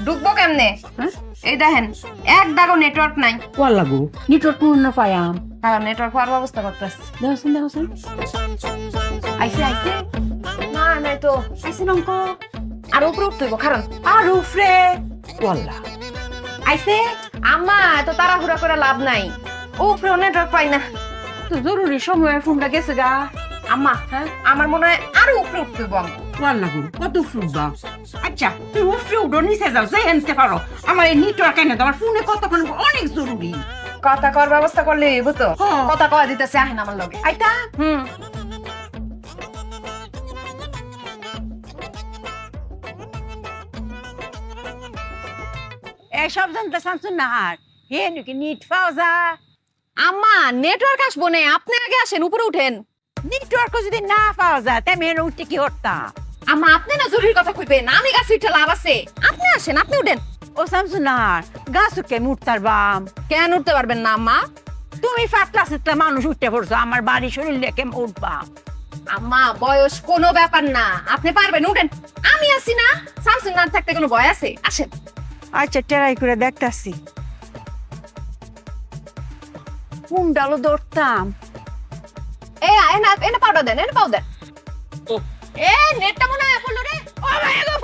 ঢুকবো কেমনে? হ্যাঁ এই দেখেন এক দাগো নেটওয়ার্ক নাই। কোয়া লাগু নেটওয়ার্ক পূর্ণ পায়াম কারণ নেটওয়ার্ক পাওয়ার ব্যবস্থা করতেছি। দেখছেন আইসে আইসে না নাই তো আইসে নঙ্ক আর উপরে উঠতে হইব কারণ আর উফরে ওয়াল্লা আইসে আম্মা এত তাড়াহুড়া করে লাভ নাই, উপরেও নেটওয়ার্ক পাই না। তো জরুরি সময়ে ফোনটা গেছে গা আম্মা হ্যাঁ আমার মনে হয় আরো উপরে উঠতে হইব। ওয়াল লাগু কত ফুটবা আচ্ছা তুই উফরে উঠো নিচে যাও যে হেনতে পারো আমার এই নেটওয়ার্ক এনে তোমার ফোনে কতক্ষণ অনেক জরুরি কথা কর ব্যবস্থা করলে হইব তো। হ্যাঁ। কথা কয়া দিতেছে আহেন আমার লগে। আইতা হুম এসব জানতে চাচ্ছ না আর হে নাকি নিট পাওয়া যা আম্মা নেটওয়ার্ক আসবো না, আপনি আগে আসেন, উপরে উঠেন। নেটওয়ার্ক যদি না পাওয়া যায় তাই মেয়ে উঠতে কি করতাম আম্মা আপনি না জরুরি কথা কইবেন, আমি গাছ উঠে লাভ আছে। আপনি আসেন, আপনি উঠেন। ও শামসুনার গাছ উঠকে মুঠতার বাম কেন উঠতে পারবেন না আম্মা? তুমি পাতলা সিতলা মানুষ উঠতে পড়ছো আমার বাড়ি শরীর লেকে উঠবা আম্মা বয়স কোনো ব্যাপার না, আপনি পারবেন, উঠেন। আমি আছি না, শামসুন না থাকতে কোনো ভয় আছে? আসেন। আচ্ছা ট্রাই করে দেখতাছি কোন ডালো ধরতাম এ এনা এনা পাউডার দেন, এনা পাউডার। এ নেটটা মনে হয় পড়লো রে। ও মাই গড